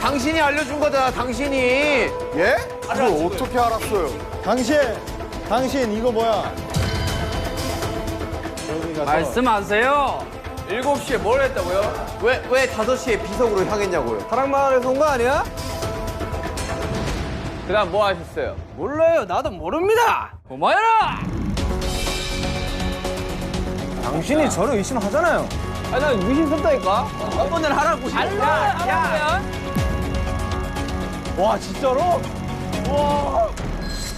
당신이 알려준 거잖아, 당신이. 예? 그걸 어떻게 알았어요? 당신 이거 뭐야? 말씀하세요. 7시에 뭘 했다고요? 왜 5시에 비석으로 향했냐고요? 사랑마을에서 온 거 아니야? 그 다음 뭐 하셨어요? 몰라요. 나도 모릅니다. 고마워라. 당신이 저를 의심하잖아요. 아니, 나 의심스럽다니까. 한 번은 하라고. 야. 와 진짜로? 와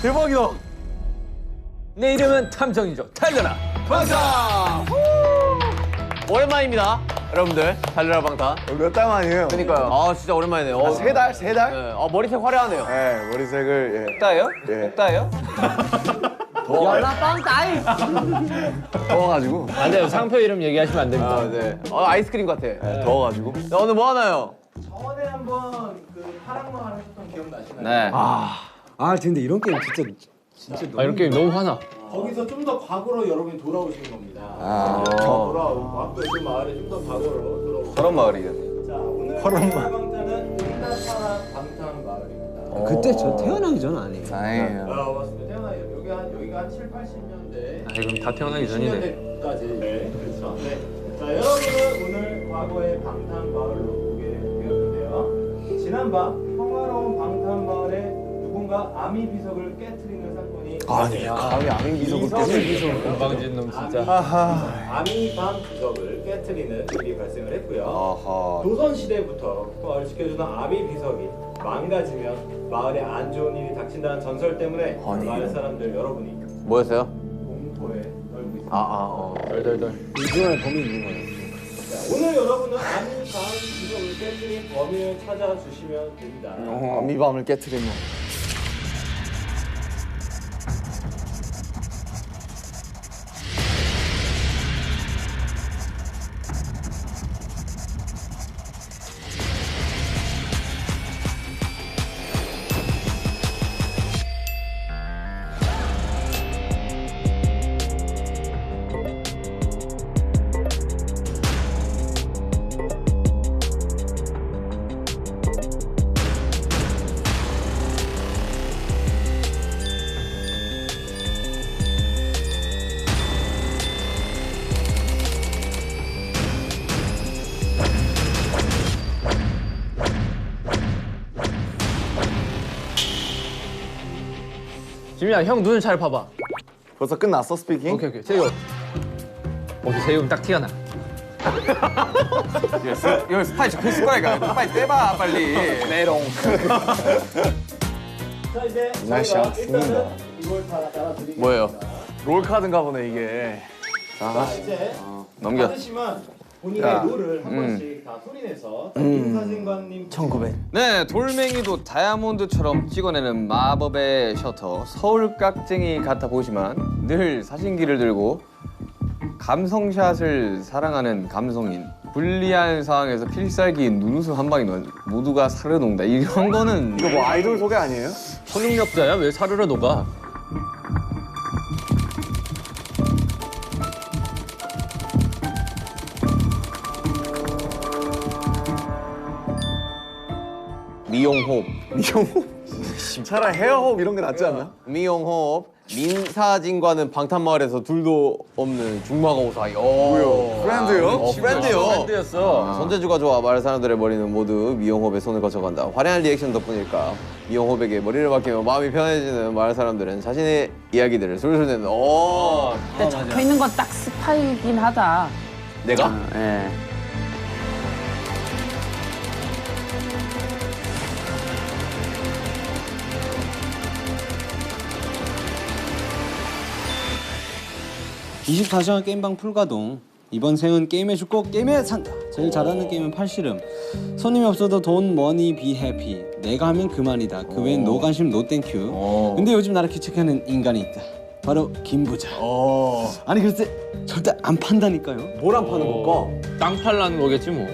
대박이다. 내 이름은 탐정이죠. 달려라. 방탄! 오랜만입니다, 여러분들. 달려라 방탄. 몇 달 만이에요? 그러니까요. 아, 진짜 오랜만이네요. 3달? 3달? 네. 머리색 화려하네요. 네, 머리색을 예. 따요? 예. 따요? 더워가지고. 안 돼요. 상표 이름 얘기하시면 안 됩니다. 아, 네. 아이스크림 같아. 네, 더워가지고. 자, 오늘 뭐 하나요? 저번에 한번 그 파랑마을 하셨던 기억나시나요? 네. 아 근데 이런 게임 진짜 이런 게임 너무 화나. 거기서 좀 더 과거로 여러분이 돌아오시는 겁니다. 아. 돌아오고 앞으로 그 마을에 좀 더 과거로 돌아오고. 저런 마을이겠네. 자, 오늘 방탄은 응답하라 방탄 마을입니다. 그때 저 태어나기 전 아니에요. 다행이에요. 맞습니다. 태어나요. 여기가 한 7, 80년대. 그럼 다 태어나기 전이네. 90년대까지. 네, 그렇죠. 네. 자, 여러분은 오늘 과거의 방탄 마을로 오게 되었는데요. 지난밤 평화로운 방탄 마을에 누군가 아미 비석을 깨트리는 사건이 감히 아민 기석을 깨서. 건방진 놈 진짜. 아미 방 비석을 깨트리는 일이 발생을 했고요. 아하. 조선 시대부터 마을 지켜주는 아미 비석이 망가지면 마을에 안 좋은 일이 닥친다는 전설 때문에 마을 사람들 여러분이 뭐였어요? 공포에 떨고 있습니다. 덜덜덜. 이중에 범이 있는 거예요. 자, 오늘 여러분은 아미 방 비석을 깨트린 범인을 찾아주시면 됩니다. 아미밤을 깨트리면. 지민아, 형 눈을 잘 봐봐. 벌써 끝났어, 스피킹? 오케이. 세요. 오케이, 세요 딱 티가 나. 여기 스파이 적혀 있을 거니까 빨리 떼봐, 빨리. 메롱. 자, 이제 날씨야, 저희가 죽는다. 일단은 이걸 다 따라드리겠습니다. 뭐예요? 롤카드인가 보네, 이게. 자, 이제 넘겨. 받으시면 본인의 롤을 한 번씩 다 소리내서 김사진관님 1900. 네, 돌멩이도 다이아몬드처럼 찍어내는 마법의 셔터 서울 깍쟁이 같아 보이지만 늘 사진기를 들고 감성샷을 사랑하는 감성인. 불리한 상황에서 필살기인 눈웃음 한 방이 모두가 사르르 녹는다. 이런 거는 이거 뭐 아이돌 소개 아니에요? 초능력자야? 왜 사르르 녹아? 미용호흡. 차라리 헤어호흡 이런 게 낫지 않나? 미용호흡. 민사진과는 방탄마을에서 둘도 없는 중마고 사이. 뭐요? 프렌드요? 프렌드요. 밴드였어. 손재주가 좋아 마을 사람들의 머리는 모두 미용호흡에 손을 거쳐간다. 화려한 리액션 덕분일까 미용호흡에게 머리를 맡기며 마음이 편해지는 마을 사람들은 자신의 이야기들을 술술 내는. 근데 적혀 있는 건 딱 스파이긴 하다. 내가? 예. (24시간) 게임방 풀가동. 이번 생은 게임해줄 꼭 게임에 산다. 제일 잘하는 게임은 팔씨름. 손님이 없어도 돈 머니 비 해피. 내가 하면 그만이다. 그 외엔 노 관심 노 땡큐. 근데 요즘 나를 귀책하는 인간이 있다. 바로 김부자. 아니 글쎄 절대 안 판다니까요. 뭘 안 파는 걸까? 땅 팔라는 거겠지 뭐.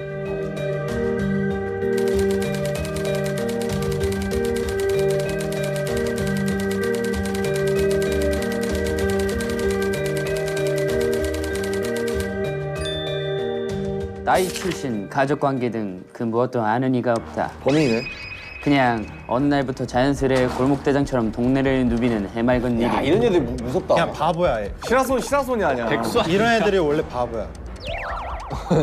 나이, 출신, 가족관계 등 그 무엇도 아는 이가 없다. 범인이네. 그냥 어느 날부터 자연스레 골목대장처럼 동네를 누비는 해맑은 일이. 야 이런 애들 무섭다. 그냥 바보야. 얘. 시라손이 아니야. 이런 애들이 원래 바보야.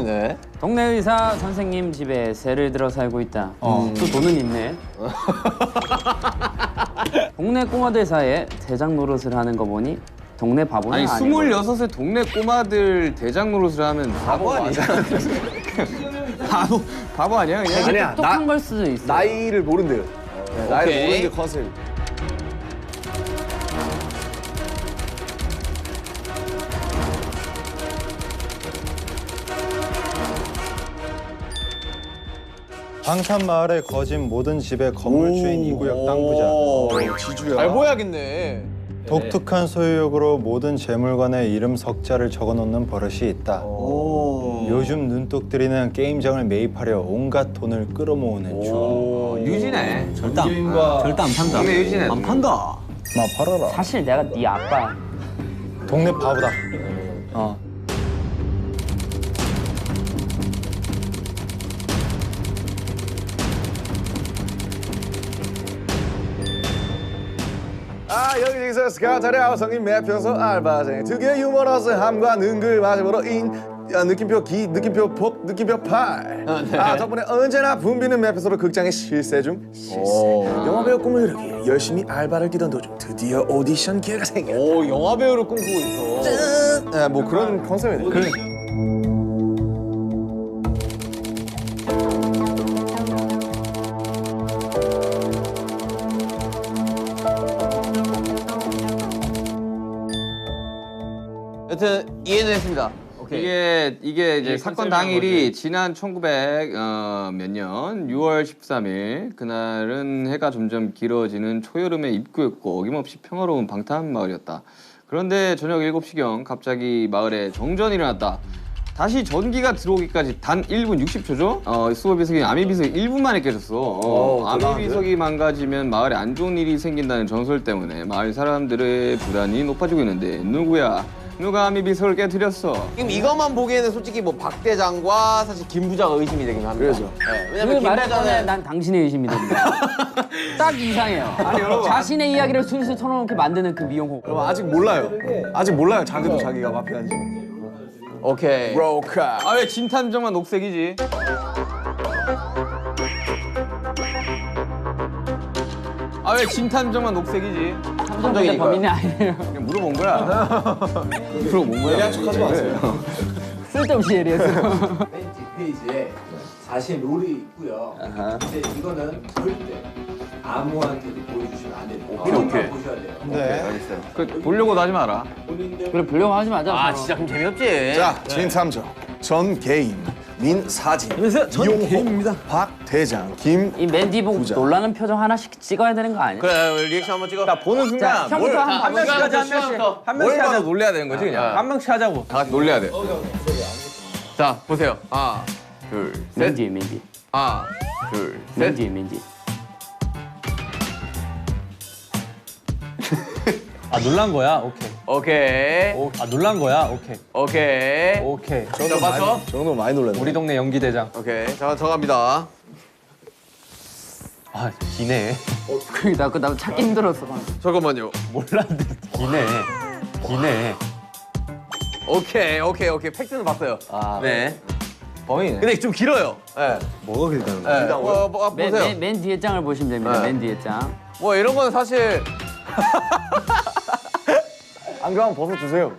네. 동네 의사 선생님 집에 새를 들어 살고 있다. 또 돈은 있네. 동네 꼬마들 사이에 대장 노릇을 하는 거 보니 동네 바보는 아니 아니고. 26의 동네 꼬마들 대장 노릇을 하면 바보 아니야? 바보 아니야 그냥? 되게 아니야, 똑똑한 걸 수도 있어. 나이를 모른대요. 네, 나이를 오케이. 모르는 게 컨셉. 방탄마을에 거진 모든 집의 건물주인 이구역 땅 부자. 지주야. 잘 보여야겠네. 독특한 소유욕으로 모든 재물관에 이름 석자를 적어놓는 버릇이 있다. 요즘 눈독들이는 게임장을 매입하려 온갖 돈을 끌어모으는 중. 유진해. 절대 안 판다. 동네 유진해. 안 판다. 마 팔아라. 사실 내가 네 아빠. 동네 바보다. 여기서 스카타리아 성인 매표소 알바생 특유의 유머러스함과 능글맞음으로 느낌표 기, 느낌표 복, 느낌표 팔. 덕분에 언제나 붐비는 매표소로 극장에 실세 중. 영화배우 꿈을 이루기 열심히 알바를 뛰던 도중 드디어 오디션 기회가 생겼다. 오 영화 배우를 꿈꾸고 있어. 뭐 그런 컨셉이네. 여튼 이해는 했습니다. 이게 이제 사건 당일이 지난 1900 몇 년 6월 13일 그날은 해가 점점 길어지는 초여름의 입구였고 어김없이 평화로운 방탄 마을이었다. 그런데 저녁 7시경 갑자기 마을에 정전이 일어났다. 다시 전기가 들어오기까지 단 1분 60초죠? 수호 비석이 아미 비석이 1분 만에 깨졌어. 아미 비석이 망가지면 마을에 안 좋은 일이 생긴다는 전설 때문에 마을 사람들의 불안이 높아지고 있는데 누구야? 누가 아미 비석을 깨뜨렸어? 지금 이것만 보기에는 솔직히 뭐 박 대장과 사실 김 부자가 의심이 되긴 합니다. 그래서. 네, 그 왜냐면 김 말에 꺼내 부자는 난 당신의 의심이 됩니다. 딱 이상해요. 자신의 이야기를 술술 털어놓게 만드는 그 미용호. 그럼 아직 몰라요. 아직 몰라요. 자기도 자기가 마피아인지. 오케이. 로카. 아 왜 진탐정만 녹색이지? 아 왜 진탐정만 녹색이지? 탐정인데 범인이 아니에요. 그냥 물어본 거야. 물어본 거야. 예리한 척하지 마세요. 쓸데없이 예리했어. 맨 뒷페이지에 자신 롤이 있고요. 근데 이거는 절대 아무한테도 보여주시면 안 돼요. 오케이. 보셔야 돼요. 네. 그 보려고도 하지 마라. 본인들 그래 불려고 하지 마자. 아 진짜 그럼 재미없지. 자, 진탐정, 전 개인, 민사진, 이용호, 박 대장, 김. 이 맨디 보고 부자. 놀라는 표정 하나씩 찍어야 되는 거 아니야? 그래 리액션 한번 찍어. 나 보는 자, 순간 형부터 한 명씩 하자 한 명씩. 한 명씩 하자 놀래야 되는 거지 그냥. 한 명씩 하자고. 다 같이 놀래야 돼. 자 보세요. 하나 둘 셋. 맨디. 하나 둘 셋. 맨디. 아 놀란 거야? 오케이. 오케이. 아 놀란 거야? 오케이. 오케이. 오케이. 자 봤어? 저 정도 많이 놀랐네. 우리 동네 연기 대장. 오케이. 자 들어갑니다. 아 기네. 나 찾기 힘들었어. 잠깐만요. 몰랐는데 기네. 기네. 오케이. 팩트는 봤어요. 네. 범인이네. 근데 좀 길어요. 네. 뭐가 길다는 네. 보세요. 맨 뒤에 장을 보시면 됩니다. 네. 맨 뒤에 장. 뭐 이런 거는 사실 안경 한번 벗어주세요.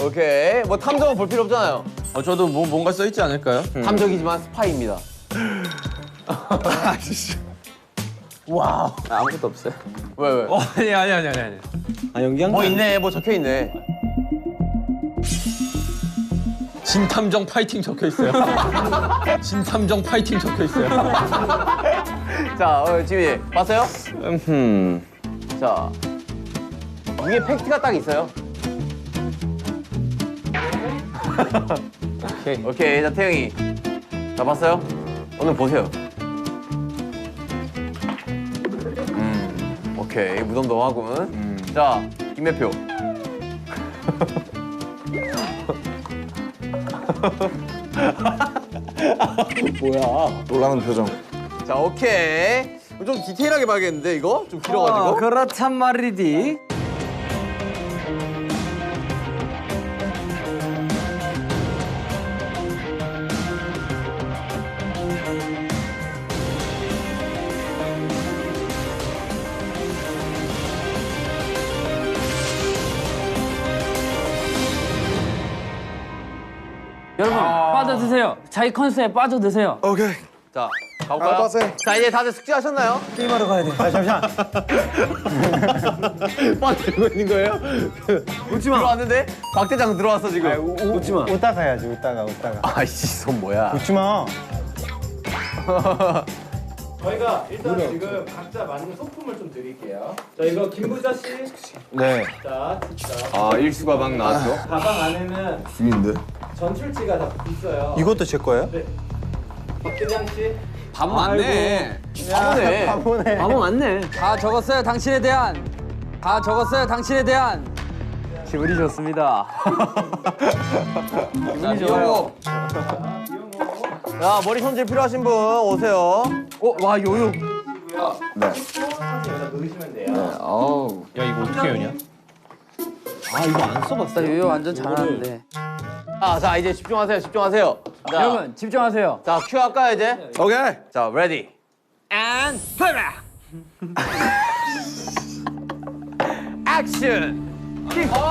오케이. 뭐 탐정은 볼 필요 없잖아요. 저도 뭔가 써 있지 않을까요? 탐정이지만 스파이입니다. 와우. 아무것도 없어요. 왜? 아니. 아 연기한 뭐 있네. 뭐 적혀 있네. 진탐정 파이팅 적혀 있어요. 진탐정 파이팅 적혀 있어요. 자, 지민이 봤어요? 자, 위에 팩트가 딱 있어요. 오케이. 자, 태영이. 자, 봤어요? 오늘 보세요. 오케이. 무덤덤하군. 자, 김매표. 놀라는 표정. 자, 오케이. 좀 디테일하게 봐야겠는데 이거? 좀 길어가지고. 그렇단 말이디. 여러분 빠져드세요. 자기 컨셉에 빠져드세요. 오케이. 자, 가볼까요? 알바생. 자, 이제 다들 숙제하셨나요? 게임하러 가야 돼. 아, 잠시만. 빠 들고 있는 거예요? 웃지 마. 들어왔는데 박 대장 들어왔어 지금. 웃지 마. 웃다가 해야지. 웃다가. 아이씨, 손 뭐야? 웃지 마. 저희가 일단 지금 각자 맞는 소품을 좀 드릴게요. 자, 이거 김부자 씨. 네. 자, 아, 일수가 막 나왔어. 가방 안에는 비인데. 전출치가 다 있어요. 이것도 제 거예요? 네. 박대장 씨. 바보 맞네. 바보네. 바보네. 바보 맞네. 다 적었어요. 당신에 대한. 다 적었어요. 당신에 대한. 기분이 좋습니다. 자, 미용호. 야, 머리 손질 필요하신 분 오세요. 와 요요. 네. 여기다 넣으시면 돼요. 야 이거 어떻게 여냐? 나 요요 완전 잘하는데. 자, 이제 집중하세요. 자, 여러분 집중하세요. 자, 큐 할까요 이제? 오케이. 자, 레디. And play. 액션. 게임하러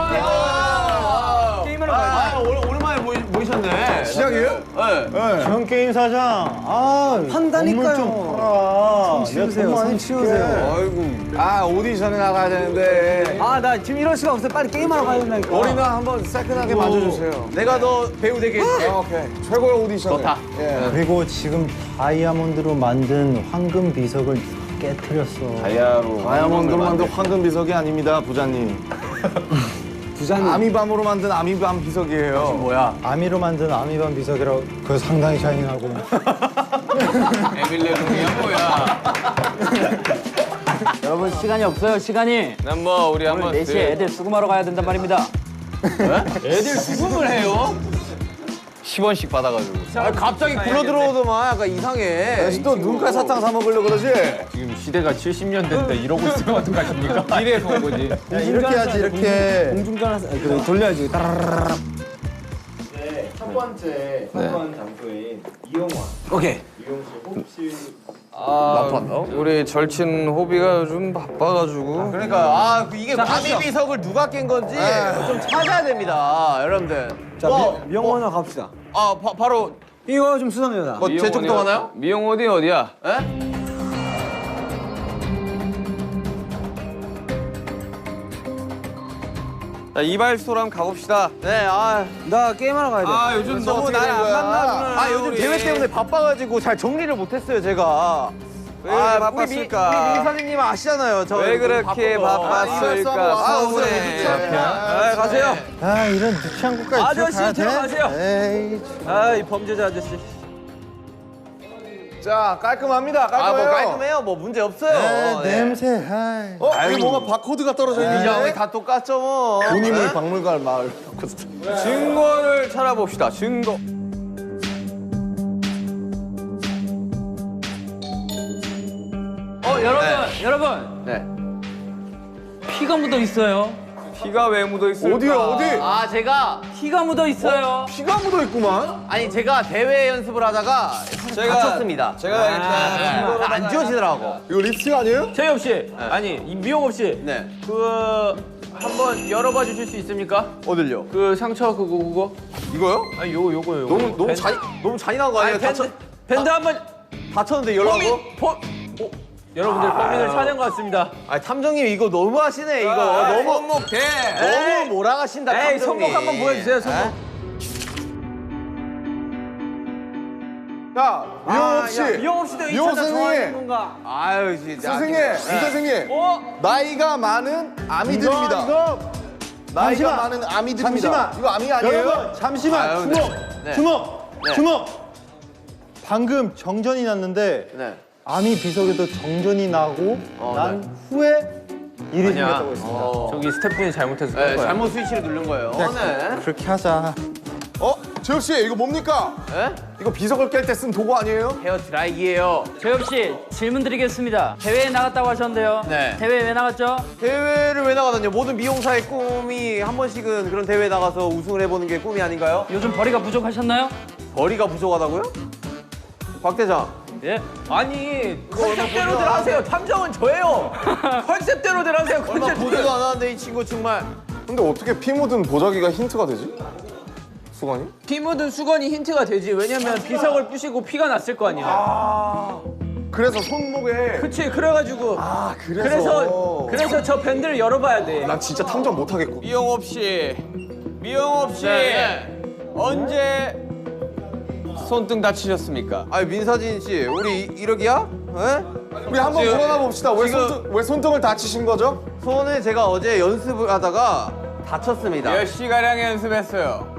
가요. 오랜만에 모이셨네. 시작이에요? 네. 전 게임 사장. 판다니까요. 좀 팔아. 치우세요. 손 치우세요. 아이고. 오디션에 나가야 되는데. 나 지금 이럴 수가 없어요. 빨리 게임하러 가야 된다니까. 머리는 한번 새끈하게 맞춰주세요. 내가 너 배우 되게 해줄게. 오케이. 최고의 오디션. 좋다. 예. 그리고 지금 다이아몬드로 만든 황금 비석을 깨트렸어. 다이아몬드로 만든 황금 비석이 아닙니다, 부자님. 아미밤으로 만든 아미밤 비석이에요. 뭐야? 아미로 만든 아미밤 비석이라고 그거 상당히 샤이닝하고. 에밀레 룸이야 뭐야? 여러분 시간이 없어요. 시간이. 난 뭐 우리 오늘 한번 4시에 애들 수금하러 가야 된단 말입니다. 애들 수금을 해요? 10원씩 받아가지고. 갑자기 굴러 들어오더만 약간 이상해. 또 눈깔 사탕 사 먹으려고 그러지? 지금 시대가 70년대인데 이러고 있으면 어떡하십니까? 미래에서 온 거지. 이렇게 해야지 이렇게. 공중전화 그래 돌려야지. 네, 첫 번째 선번 장소인 이용화. 오케이. 이용 씨 혹시 우리 절친 호비가 요즘 바빠가지고. 그러니까 이게 아미 비석을 누가 깬 건지 좀 찾아야 됩니다, 여러분들. 자 미용원으로 갑시다. 바로 이거 좀 수상해요. 뭐 제 쪽도 가나요? 미용 어디야? 에? 자, 이발소랑 가봅시다. 네, 나 게임하러 가야 돼. 요즘 너무 날 안 만나구나. 요즘 대회 때문에 바빠가지고 잘 정리를 못했어요, 제가. 왜 바빴을까? 우리 미사님 아시잖아요. 왜 그렇게 바빴을까? 서운해. 가세요. 이런 유치한 곳까지 아저씨 들어가세요. 에이. 이 범죄자 아저씨. 자, 깔끔합니다. 깔끔해요. 뭐 깔끔해요. 뭐 문제 없어요. 네. 냄새. 여기 뭔가 바코드가 떨어져 있는데. 이장이 다 똑같죠, 뭐. 돈이물 박물관 마을. 증거를 찾아봅시다. 증거. 여러분. 네. 피가 묻어 있어요. 피가 왜 묻어 있을까? 어디요, 어디? 제가 피가 묻어 있어요. 피가 묻어 있구만. 아니 제가 대회 연습을 하다가 다쳤습니다. 제가 일단 안 지워지더라고. 이거 립스틱 아니에요? 최엽 씨, 아니 미용업 씨, 네. 한번 열어봐 주실 수 있습니까? 어딜요? 그 상처 그거? 이거요? 아니 요거. 너무 잔인한 거 아니에요? 밴드 한번 다쳤는데 열라고? 여러분들 범인을 찾은 것 같습니다. 탐정님 이거 너무 하시네 이거. 너무 손목대. 너무 몰아가신다 에이 탐정님. 손목 한번 보여주세요. 손목. 자, 미용업 씨. 미용업 씨도 이 미용 차장 좋아하는 선생님. 건가? 아유 진짜. 선생님, 이 선생님. 나이가 많은 아미들입니다. 나이가 많은 아미들입니다. 잠시만. 이거 아미 아니에요? 여러분 잠시만. 아유, 주목. 네. 주목. 네. 주목. 방금 정전이 났는데 네. 아미 비석에도 정전이 나고 난 후에 일이 생겼다고 했습니다. 저기 스태프분이 잘못해서 네, 잘못 스위치를 누른 거예요. 네. 그렇게 하자. 재혁 씨 이거 뭡니까? 에? 이거 비석을 깰 때 쓴 도구 아니에요? 헤어 드라이기예요. 재혁 씨 질문 드리겠습니다. 대회에 나갔다고 하셨는데요. 네. 대회 왜 나갔죠? 대회를 왜 나가다뇨? 모든 미용사의 꿈이 한 번씩은 그런 대회에 나가서 우승을 해보는 게 꿈이 아닌가요? 요즘 벌이가 부족하셨나요? 벌이가 부족하다고요? 박 대장. 예. 아니 컨셉대로들 하세요. 탐정은 저예요. 컨셉대로들 하세요. 얼마 컨셉대로. 보지도 않았는데 이 친구 정말. 근데 어떻게 피 묻은 보자기가 힌트가 되지? 수건이? 피 묻은 수건이 힌트가 되지. 왜냐면 비석을 부시고 피가 났을 거 아니야. 그래서 손목에 그치. 그래가지고. 그래서 저 밴드를 열어봐야 돼. 난 진짜 탐정 못하겠고. 미용업 씨, 미용업 씨 언제 손등 다치셨습니까? 아니 민사진 씨, 우리 이러기야? 에? 우리 한번 물어나 봅시다. 왜 손등을 다치신 거죠? 손을 제가 어제 연습을 하다가 다쳤습니다. 몇 시가량 연습했어요?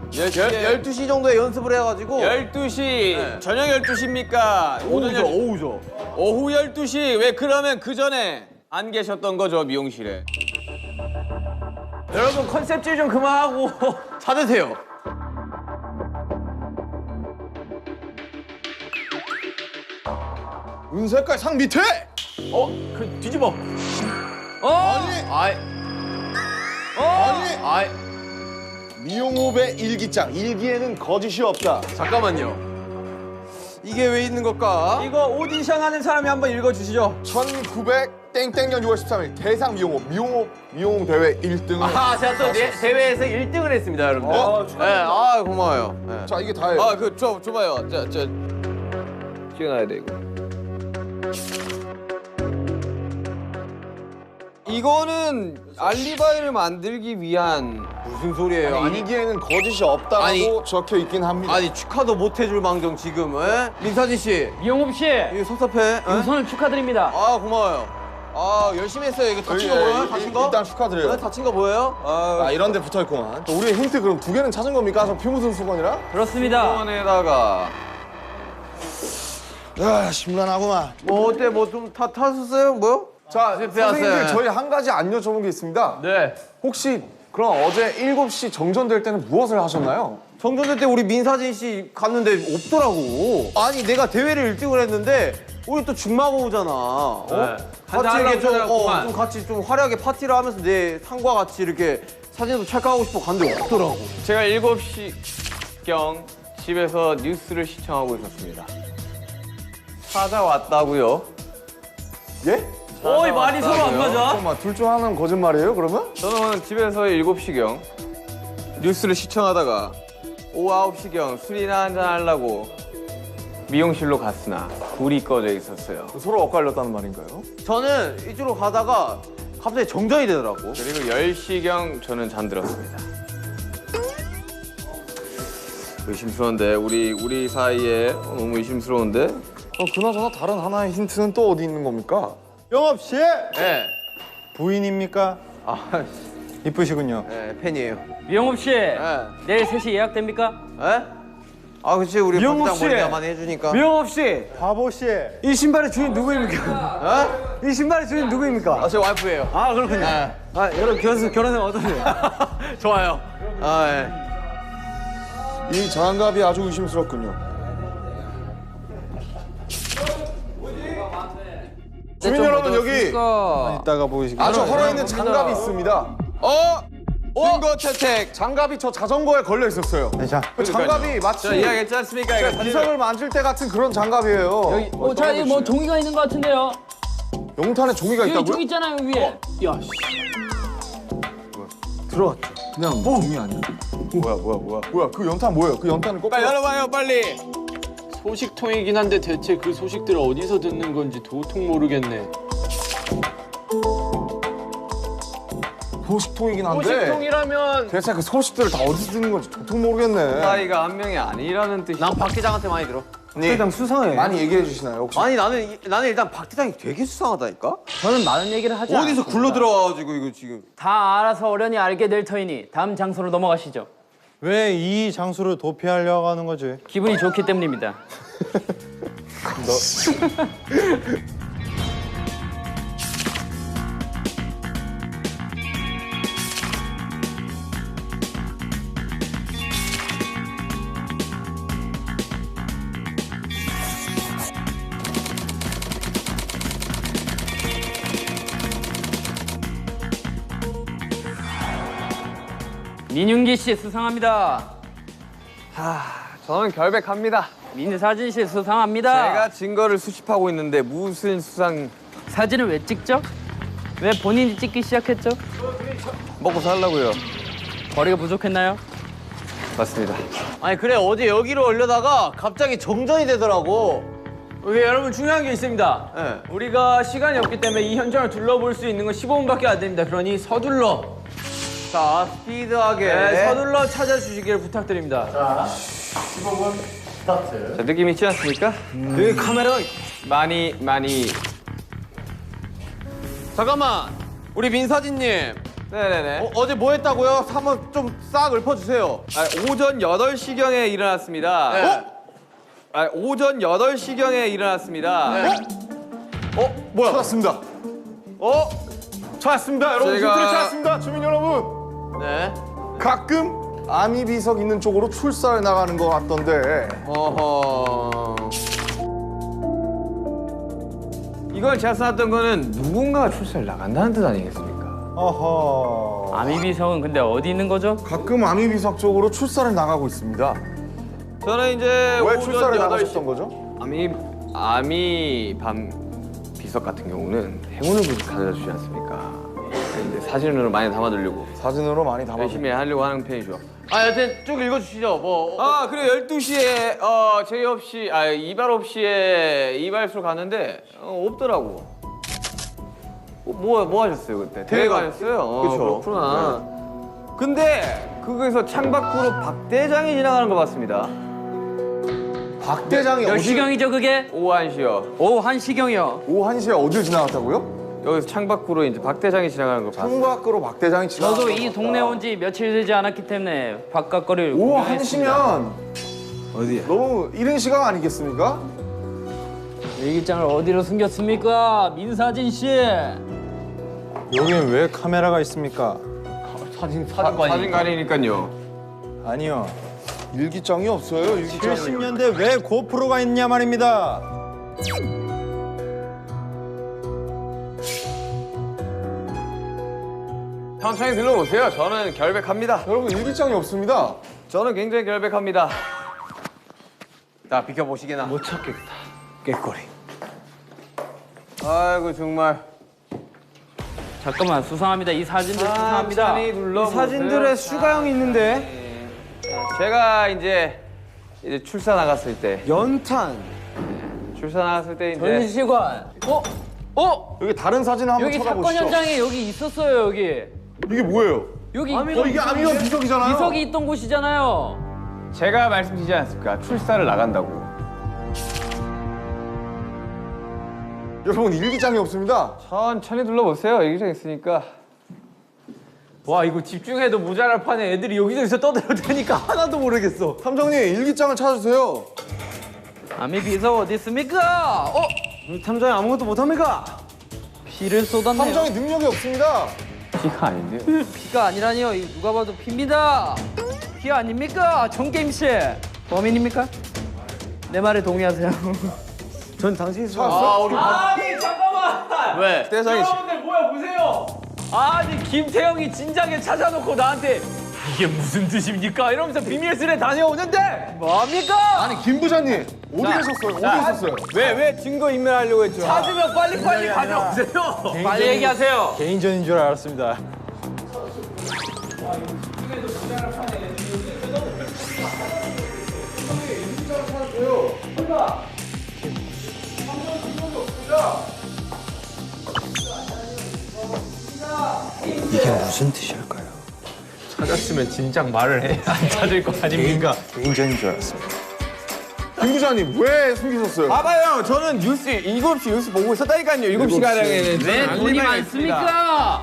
12시 정도에 연습을 해가지고 12시, 저녁 12시입니까? 오후죠. 오후 12시. 왜 그러면 그 전에 안 계셨던 거죠, 미용실에? 여러분 컨셉질 좀 그만하고. 찾으세요. 은색깔 상 밑에! 그 뒤집어. 아이, 아니! 미용업의 일기장. 일기에는 거짓이 없다. 잠깐만요. 이게 왜 있는 걸까? 이거 오디션 하는 사람이 한번 읽어주시죠. 1900 땡땡년 6월 13일 대상 미용 대회 1등을. 아, 제가 또 대회에서 1등을 했습니다, 여러분들. 네, 고마워요. 네. 자, 이게 다예요. 줘봐요. 찍어놔야 돼, 이거. 이거는 알리바이를 만들기 위한 무슨 소리예요? 아니, 일기에는 거짓이 없다고 아니, 적혀 있긴 합니다. 아니 축하도 못 해줄 망정 지금. 에? 민사진 씨, 미용업 씨 이거 섭섭해. 에? 우선을 축하드립니다. 아, 고마워요. 아, 열심히 했어요. 이거 다친 거 보여요? 다친 거? 일단 축하드려요. 네, 다친 거 보여요? 아, 이런 데 붙어 있구만. 우리의 힌트 그럼 2개는 찾은 겁니까? 저 피 묻은 수건이랑? 그렇습니다. 수건에다가 야, 심란하구만. 뭐 어때? 뭐 좀 탔었어요? 뭐요? 자, 실패했어요. 선생님들 저희 한 가지 안 여쭤본 게 있습니다. 네. 혹시 그럼 어제 7시 정전될 때는 무엇을 하셨나요? 정전될 때 우리 민사진 씨 갔는데 없더라고. 아니, 내가 대회를 1등을 했는데 우리 또 중마고 오잖아. 어? 같이 이렇게 좀 같이 좀 화려하게 파티를 하면서 내 상과 같이 이렇게 사진도 찰칵하고 싶어 갔는데 없더라고. 제가 7시경 집에서 뉴스를 시청하고 있었습니다. 찾아왔다고요? 예? 어이 말이 서로 안 맞아. 잠깐만, 둘 중 하나는 거짓말이에요, 그러면? 저는 집에서 7시경 뉴스를 시청하다가 오후 9시경 술이나 한잔 하려고 미용실로 갔으나 불이 꺼져 있었어요. 서로 엇갈렸다는 말인가요? 저는 이쪽으로 가다가 갑자기 정전이 되더라고. 그리고 10시경 저는 잠들었습니다. 의심스러운데 우리 사이에 너무 의심스러운데? 그나저나 다른 하나의 힌트는 또 어디 있는 겁니까? 영업 씨 네. 부인입니까? 아, 이쁘시군요. 네, 팬이에요. 미용업 씨 네. 내일 3시 예약됩니까? 에? 아, 그치. 우리 미용국 박장 씨. 머리가 많이 해주니까. 미용업 씨, 바보 씨. 이 신발의 주인 누구입니까? 이 신발의 주인 누구입니까? 아, 제 와이프예요. 아 그렇군요. 네. 아 여러분 결혼생 어떠세요? 좋아요. 아, 예. 이 장갑이 아주 의심스럽군요. 주민 여러분, 여기 이따가 보이시겠죠? 아주 헐어있는 장갑이 있습니다. 증거 채택! 장갑이 저 자전거에 걸려 있었어요. 자, 그 장갑이 마치 저 이야기했지 않습니까? 이거 비석을 만질 때 같은 그런 장갑이에요. 자 이거 뭐 종이가 있는 것 같은데요. 용탄에 종이가 여기 있다고요? 종이 있잖아요 위에. 야 씨. 그냥 종이 아니야? 뭐야? 그 연탄 뭐예요? 그 연탄을 꼭 빨리 열어봐요, 빨리! 소식통이긴 한데 대체 그 소식들을 어디서 듣는 건지 도통 모르겠네. 소식통이긴 한데 소식통이라면 대체 그 소식들을 다 어디서 듣는 건지 도통 모르겠네. 사이가 한 명이 아니라는 뜻이. 난 박 대장한테 많이 들어. 회장 수상해. 많이 얘기해 주시나요 혹시? 아니, 나는 일단 박 대장이 되게 수상하다니까? 저는 많은 얘기를 하지 어디서 않습니다. 굴러 들어와가지고 이거 지금. 다 알아서 어련히 알게 될 터이니 다음 장소로 넘어가시죠. 왜 이 장소를 도피하려고 하는 거지? 기분이 좋기 때문입니다. 민윤기 씨 수상합니다. 저는 결백합니다. 민사진 씨 수상합니다. 제가 증거를 수집하고 있는데 무슨 수상 사진을 왜 찍죠? 왜 본인이 찍기 시작했죠? 먹고 살라고요. 거리가 부족했나요? 맞습니다. 아니 그래 어제 여기로 올려다가 갑자기 정전이 되더라고. 오케이, 여러분 중요한 게 있습니다. 네. 우리가 시간이 없기 때문에 이 현장을 둘러볼 수 있는 건 15분밖에 안 됩니다. 그러니 서둘러, 자 스피드하게. 서둘러 찾아주시길 부탁드립니다. 자, 15분 스타트. 자, 느낌 있지 않습니까? 여기 카메라가 많이 잠깐만 우리 민사진님 네네네. 어제 뭐 했다고요? 한번 좀 싹 읊어주세요. 오전 8시경에 일어났습니다. 네. 오전 8시경에 일어났습니다. 뭐야? 찾았습니다. 찾았습니다. 여러분 제가- 힌트를 찾았습니다. 주민 여러분. 네. 가끔 아미 비석 있는 쪽으로 출사를 나가는 것 같던데. 어허. 이건 제가 써놨던 거는 누군가가 출사를 나간다는 뜻 아니겠습니까? 어허. 아미비석은 근데 어디 있는 거죠? 가끔 아미 비석 쪽으로 출사를 나가고 있습니다. 저는 이제 왜 오전 출사를 8시 나가셨던 거죠? 아미 밤 비석 같은 경우는 행운을 가져다 주지 않습니까? 이제 사진으로 많이 담아두려고 사진으로 많이 담아. 열심히 하려고 하는 편이죠. 여튼 쭉 읽어주시죠. 뭐 그리고 12시에 제의 없이 이발 없이에 이발소로 갔는데 없더라고. 뭐 하셨어요 그때? 대회 가셨어요? 그쵸. 그렇구나. 근데 거기서 창밖으로 박 대장이 지나가는 거 봤습니다. 박 대장이 몇 어디? 시경이죠 그게? 오후 1시요. 오후 1시경이요. 오후 1시에 어딜 지나갔다고요? 여기서 창밖으로 이제 박 대장이 지나가는 거 봤어요. 창밖으로 박 대장이 지나갔다. 저도 이 동네 온 지 며칠 되지 않았기 때문에 바깥 거리를 오후 구경했습니다. 1시면 어디야? 너무 이른 시간 아니겠습니까? 일기장을 어디로 숨겼습니까? 민사진 씨. 여긴 왜 카메라가 있습니까? 사진관이니까요. 아니요. 일기장이 없어요. 일기장이. 70년대 왜 고프로가 있냐 말입니다. 천천히 들러오세요. 저는 결백합니다. 여러분 일기장이 없습니다. 저는 굉장히 결백합니다. 자 비켜보시게나. 못 찾겠다. 깨꼬리. 아이고 정말. 잠깐만 수상합니다. 이 사진들 수상합니다. 천천히 둘러보세요. 사진들에 슈가형이 있는데. 제가 이제 출사 나갔을 때 연탄. 출사 나갔을 때 이제 전시관. 여기 다른 사진 한번 여기 사건 찾아보시죠. 현장에 여기 있었어요 여기. 이게 뭐예요? 여기 이게 아미가 비석이잖아요. 비석이 있던 곳이잖아요. 제가 말씀드리지 않았습니까? 출사를 나간다고. 여러분 일기장이 없습니다. 천천히 둘러보세요. 여기저기 있으니까. 와, 이거 집중해도 모자랄 판에 애들이 여기저기서 떠들어대니까 하나도 모르겠어. 탐정님 일기장을 찾아주세요. 아미 비석 어디 있습니까? 우리 탐정이 아무것도 못합니까? 피를 쏟았네요. 탐정이 능력이 없습니다. 피가 아닌데요. 피가 아니라니요. 이 누가 봐도 피입니다. 피 아닙니까? 정게임 씨. 범인입니까? 내 말에 동의하세요. 전 당신이 찾았어? 아니, 잠깐만! 왜? 대장이 여러분들 뭐야, 보세요! 아니, 김태형이 진작에 찾아놓고 나한테 이게 무슨 뜻입니까? 이러면서 비밀스레 다녀오는데 뭡니까? 아니 김 부장님 어디 계셨어요? 어디 있었어요? 왜 증거 인멸하려고 했죠? 찾으면 빨리빨리 가져오세요. 빨리 얘기하세요. 개인전인 줄 알았습니다. 이게 무슨 뜻일까요? 찾았으면 진작 말을 해. 안 찾을 거 아닙니까? 개인전인 줄 알았습니다. 김 부장님 왜 숨기셨어요? 봐봐요. 저는 뉴스 7시 뉴스 보고 있었다니까요. 7시가량에는 왜 돈이 많습니까?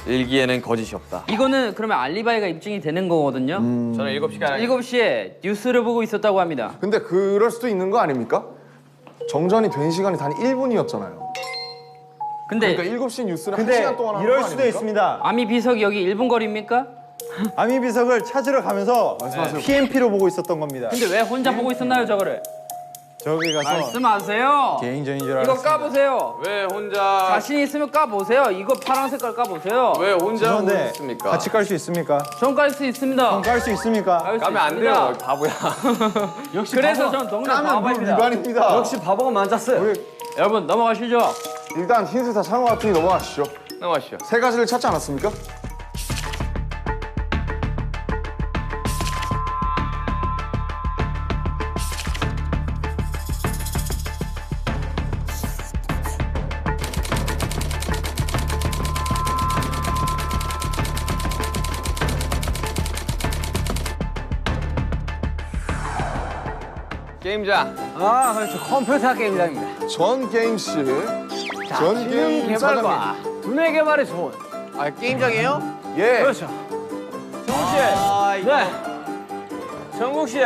일기에는 거짓이 없다. 이거는 그러면 알리바이가 입증이 되는 거거든요. 저는 7시가량 7시에 뉴스를 보고 있었다고 합니다. 근데 그럴 수도 있는 거 아닙니까? 정전이 된 시간이 단 1분이었잖아요. 근데 그러니까 7시 뉴스를 근데 1시간 동안 하는 이럴 거 수도 아닙니까? 있습니다. 아미 비석이 여기 1분 거리입니까? 아미 비석을 찾으러 가면서 PMP로 보고 있었던 겁니다. 근데 왜 혼자 보고 있었나요, 저거를? 저기 가서 말씀하세요. 개인전인 줄 이거 알았습니다. 까보세요. 왜 혼자 자신 있으면 까보세요. 이거 파란 색깔 까보세요. 왜 혼자 그런데 오셨습니까? 같이 깔 수 있습니까? 전 깔 수 있습니다. 깔 수 있습니까? 깔수 까면 안 있습니다. 돼요, 바보야. 역시 그래서 전 동네 바보입니다. 위반입니다. 역시 바보가 많았어요. 여러분 넘어가시죠. 일단 힌트 다 찬 것 같으니 넘어가시죠. 넘어가시죠. 세 가지를 찾지 않았습니까? 게임장. 아, 그렇죠. 컴퓨터 게임장입니다. 전 게임씨, 전 게임 사장님. 개발과 두뇌 개발의 좋은. 아, 게임장이에요? 예. 그렇죠. 정국 씨. 네. 정국 씨.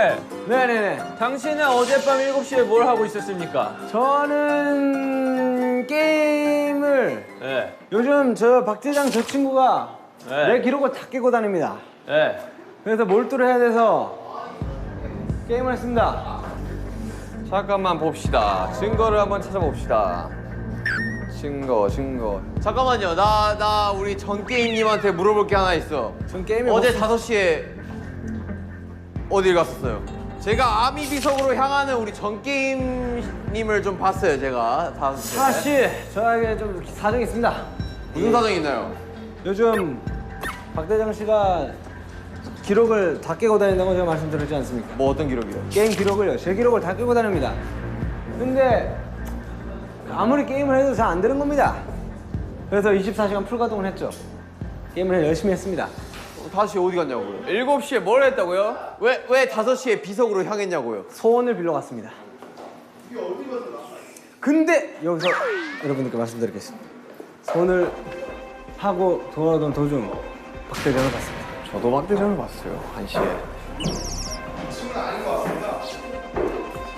네네네. 당신은 어젯밤 7시에 뭘 하고 있었습니까? 저는 게임을 네. 요즘 저 박대장 저 친구가 네. 내 기록을 다 깨고 다닙니다. 네. 그래서 몰두를 해야 돼서 게임을 했습니다. 잠깐만 봅시다. 증거를 한번 찾아봅시다. 증거. 잠깐만요. 나 우리 전 게임님한테 물어볼 게 하나 있어. 전 게임에 어제 5시에 어딜 갔었어요? 제가 아미 비석으로 향하는 우리 전 게임님을 좀 봤어요. 제가 5시에. 사실 저에게 좀 사정이 있습니다. 무슨 사정이 있나요? 요즘 박대장 씨가 기록을 다 깨고 다닌다고 제가 말씀드렸지 않습니까? 뭐 어떤 기록이요? 게임 기록을요. 제 기록을 다 깨고 다닙니다. 근데 아무리 게임을 해도 잘 안 되는 겁니다. 그래서 24시간 풀가동을 했죠. 게임을 열심히 했습니다. 다시 어디 갔냐고요? 7시에 뭘 했다고요? 왜 5시에 비석으로 향했냐고요? 소원을 빌러 갔습니다. 근데 여기서 여러분들께 말씀드리겠습니다. 소원을 하고 돌아오던 도중 박대장을 봤습니다. 저도 박대장을 봤어요. 1시에.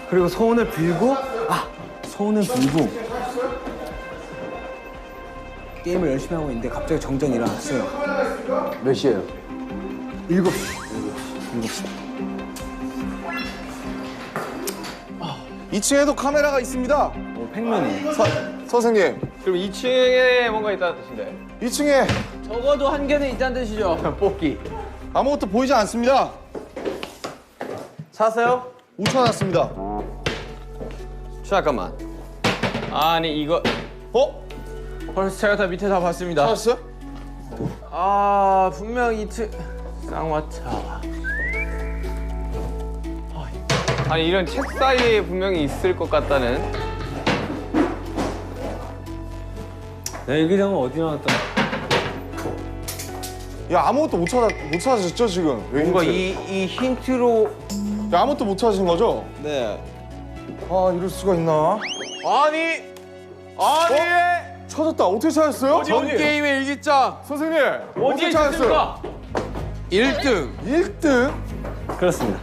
그리고 소원을 빌고 소원을 빌고 게임을 열심히 하고 있는데 갑자기 정전이 일어났어요. 몇 시에요? 7시. 2층에도 카메라가 있습니다. 팩맨이. 선생님, 그럼 2층에 뭔가 있다는 뜻인데. 2층에 적어도 한 개는 있다는 뜻이죠. 뽑기. 아무것도 보이지 않습니다. 찾았어요? 못 찾았습니다. 잠깐만. 아니 이거 벌써 제가 다 밑에 다 봤습니다. 찾았어요? 아 분명 2층 쌍화차. 아니 이런 책 사이에 분명히 있을 것 같다는. 내 일기장은 어디 나왔다? 야, 아무것도 못 찾으셨죠 지금? 왜 뭔가 힌트? 이 힌트로. 야, 아무것도 못 찾으신 거죠? 네. 아, 이럴 수가 있나? 아니 찾았다. 어떻게 찾았어요? 전 게임의 일기장 선생님, 어디에 어떻게 찾았어요? 있습니까? 1등. 1등? 그렇습니다.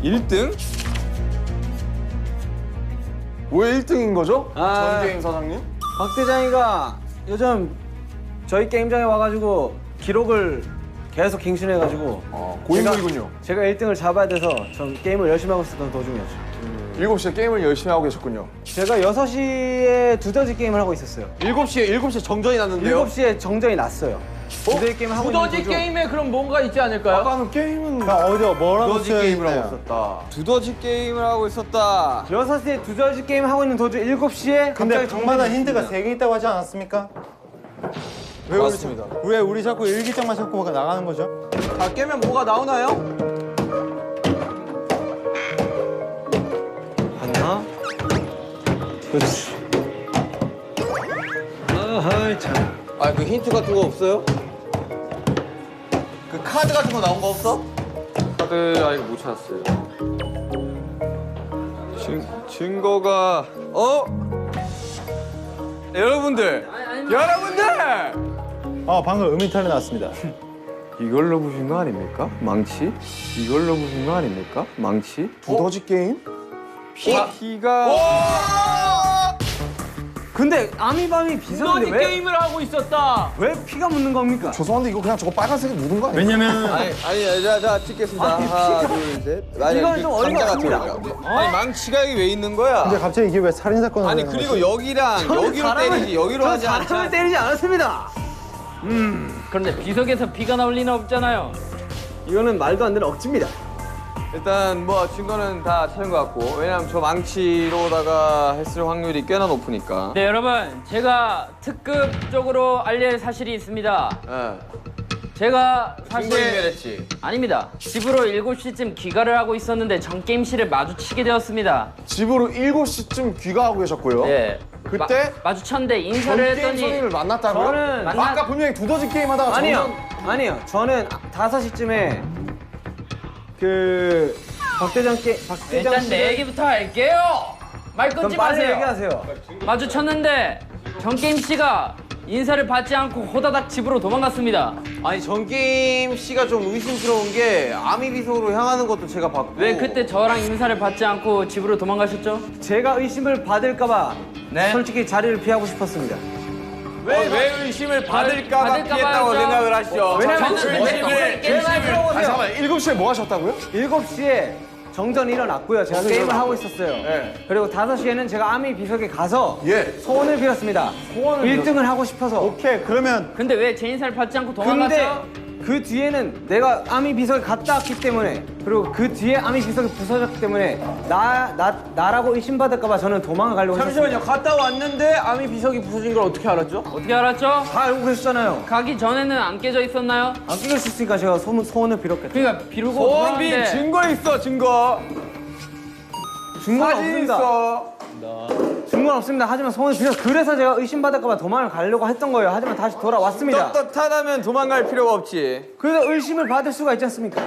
1등? 왜 1등인 거죠? 아. 전 게임 사장님? 박대장이가 요즘 저희 게임장에 와가지고 기록을 계속 갱신해가지고 고인물이군요. 제가 1등을 잡아야 돼서 전 게임을 열심히 하고 있었던 도중이었죠. 7시에 게임을 열심히 하고 계셨군요. 제가 6시에 두더지 게임을 하고 있었어요. 7시에 정전이 났는데요. 7시에 정전이 났어요. 두더지 게임을 하고 있는 두더지 도중 게임에 그럼 뭔가 있지 않을까요? 아까는 게임은 어디요? 뭐라고 두더지 쓰여 게임을 하고 있나요? 있었다. 두더지 게임을 하고 있었다. 6시에 두더지 게임 하고 있는 도중 7시에 근데 갑자기 방마다 정전이 힌트가 있습니다. 3개 있다고 하지 않았습니까? 맞습니다. 왜 우리 자꾸 일기장만 자꾸 나가는 거죠? 다 깨면 뭐가 나오나요? 하나. 그렇지. 아하이 참. 아 그 힌트 같은 거 없어요? 그 카드 같은 거 나온 거 없어? 카드 아직 못 찾았어요. 증거가 여러분들 방금 음이탈이 났습니다. 이걸로 부신 거 아닙니까? 망치? 이걸로 부신 거 아닙니까? 망치? 두더지 게임? 피가 근데 아미밤이 너니 비서인데 왜, 게임을 하고 있었다. 왜 피가 묻는 겁니까? 죄송한데 이거 그냥 저거 빨간색에 묻은 거 아니에요? 왜냐면 아니, 자, 찍겠습니다. 하나, 둘, 셋. 아니, 이건 좀 어이가 없습니다. 아니, 망치가 여기 왜 있는 거야? 근데 갑자기 이게 왜 살인 사건을 아니, 하는 그리고 거지? 여기랑 여기로 때리지, 여기로 하지 사람을 않잖아. 때리지 않았습니다. 그런데 비석에서 피가 나올 리는 없잖아요. 이거는 말도 안 되는 억지입니다. 일단 뭐 증거는 다 찾은 것 같고, 왜냐면 저 망치로다가 했을 확률이 꽤나 높으니까. 네, 여러분. 제가 특급 쪽으로 알릴 사실이 있습니다. 제가 증거 사실 인멸했지. 아닙니다. 집으로 7시쯤 귀가를 하고 있었는데 전 게임실을 마주치게 되었습니다. 집으로 7시쯤 귀가하고 계셨고요. 네. 그때 마주쳤는데 전 인사를 게임 했더니 선생님을 만났다고요? 저는 아까 분명히 두더지 게임 하다가 아니요. 저는 5시쯤에 그 박대장 일단 씨를- 내 얘기부터 할게요. 말 끊지 그럼 빨리 마세요. 얘기하세요. 마주쳤는데 정게임 씨가 인사를 받지 않고 호다닥 집으로 도망갔습니다. 아니 전게임 씨가 좀 의심스러운 게 아미 비석으로 향하는 것도 제가 봤고 왜 그때 저랑 인사를 받지 않고 집으로 도망가셨죠? 제가 의심을 받을까봐 네. 솔직히 자리를 피하고 싶었습니다. 왜 의심을 받을까봐 받을까 피했다고 봐요. 생각을 하시죠? 왜냐면 저는 아니 잠깐만 7시에 뭐 하셨다고요? 7시에 정전이 일어났고요. 제가 게임을 하고 있었어요. 그리고 5시에는 제가 아미 비석에 가서 예. 소원을 빌었습니다. 1등을 하고 싶어서. 오케이 그러면 근데 왜 제 인사를 받지 않고 근데 도망갔죠? 그 뒤에는 내가 아미 비석에 갔다 왔기 때문에 그리고 그 뒤에 아미 비석이 부서졌기 때문에 나라고 의심받을까봐 저는 도망을 가려고 했었어요. 갔다 왔는데 아미 비석이 부서진 걸 어떻게 알았죠? 어떻게 알았죠? 다 알고 계셨잖아요. 가기 전에는 안 깨져 있었나요? 안 끼고 있으니까 제가 소원을 빌었겠죠. 그러니까 비르고 소원 빈 도망갔는데 증거 있어, 증거. 증거는 사진 없습니다. 있어. 증거는 없습니다. 하지만 소원을 빌어서 그래서 제가 의심받을까봐 도망을 가려고 했던 거예요. 하지만 다시 돌아왔습니다. 떳떳하다면 도망갈 필요가 없지. 그래서 의심을 받을 수가 있지 않습니까?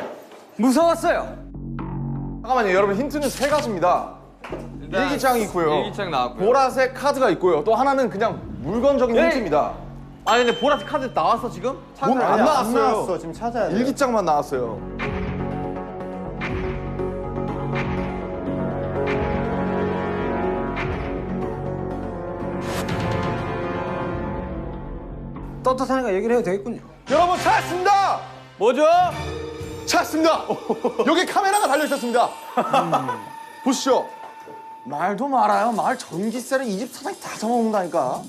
무서웠어요. 잠깐만요 여러분 힌트는 3가지입니다. 일기장이 있고요. 일기장 나왔고요. 보라색 카드가 있고요. 또 하나는 그냥 물건적인 힌트입니다. 아니 근데 보라색 카드 나왔어 지금? 안 나왔어요. 나왔어. 지금 찾아야 돼. 일기장만 나왔어요. 떳떳하니까 얘기를 해도 되겠군요. 여러분 찾았습니다. 뭐죠? 찾았습니다. 여기 카메라가 달려 있었습니다. 보시죠. 말도 말아요. 말 전기세를 이 집 사장이 다 잡아먹는다니까.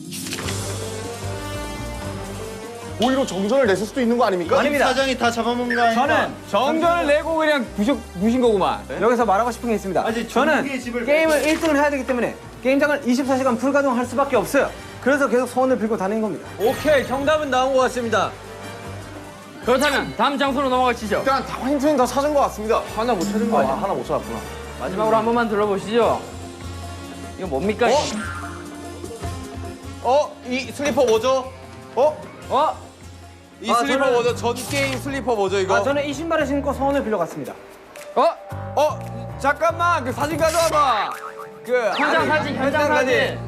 오히려 정전을 냈을 수도 있는 거 아닙니까? 아닙니다. 사장이 다 잡아먹는 거 아니까? 저는 정전을 내고 그냥 부신 거구만. 여기서 말하고 싶은 게 있습니다. 저는 게임을 1등을 해야 되기 때문에 게임장을 24시간 불가동할 수밖에 없어요. 그래서 계속 소원을 빌고 다니는 겁니다. 오케이, 정답은 나온 것 같습니다. 그렇다면 다음 장소로 넘어가시죠. 일단 다 힌트는 다 찾은 것 같습니다. 하나 못 찾은 거 아니야? 하나 못 찾았구나. 마지막으로 한 번만 들어보시죠. 이거 뭡니까? 이 슬리퍼 뭐죠? 이 슬리퍼 저는- 뭐죠? 전 게임 슬리퍼 뭐죠, 이거? 저는 이 신발을 신고 소원을 빌러 갔습니다. 잠깐만, 그 사진 가져와봐. 현장 사진.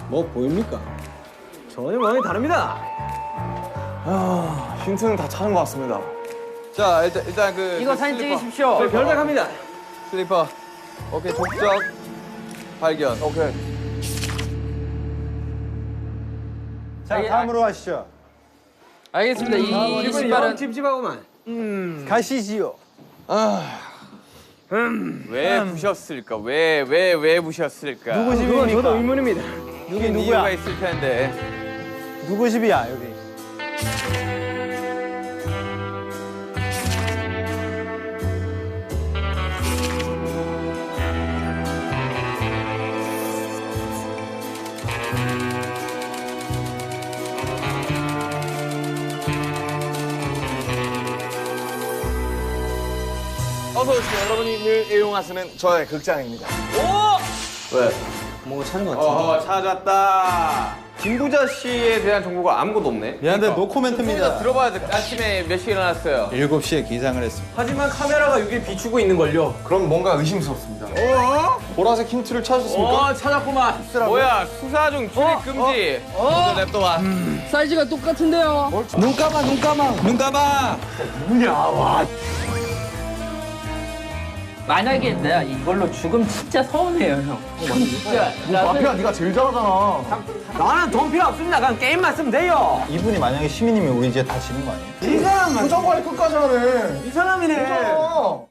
뭐 보입니까? 전혀 모양이 다릅니다. 힌트는 다 찾은 것 같습니다. 자, 일단 그 이거 그 사진 슬리퍼. 찍으십시오. 저희 별백합니다. 슬리퍼. 오케이, 족적 발견. 오케이. 자 다음으로 하시죠. 알겠습니다. 이 신발은 찝찝하고만. 가시지요. 왜 부셨을까? 왜 부셨을까? 누구 그건 집입니까? 저도 의문입니다. 누구야? 이유가 있을 텐데. 누구 집이야 여기? 어서 오십시오. 여러분이 늘 애용하시는 저의 극장입니다. 뭔가 찾은 것 같은데. 찾았다. 김부자 씨에 대한 정보가 아무것도 없네. 미안한데 노 좀 코멘트입니다. 들어봐야 돼. 아침에 몇 시에 일어났어요? 7시에 기상을 했습니다. 하지만 카메라가 여기 비추고 있는 걸요. 그럼 뭔가 의심스럽습니다. 보라색 힌트를 찾으셨습니까? 찾았구만. 뭐야, 수사 중 출입 금지. 먼저 냅둬봐. 사이즈가 똑같은데요. 눈 감아. 만약에 내가 이걸로 죽으면 진짜 서운해요, 형. 진짜. 마피아 네가 제일 잘하잖아. 나는 돈 필요 없습니다. 그냥 게임만 쓰면 돼요. 이분이 만약에 시민이면 우리 이제 다 지는 거 아니에요? 이 사람 표정관리 끝까지 하네. 이 사람이네. 어.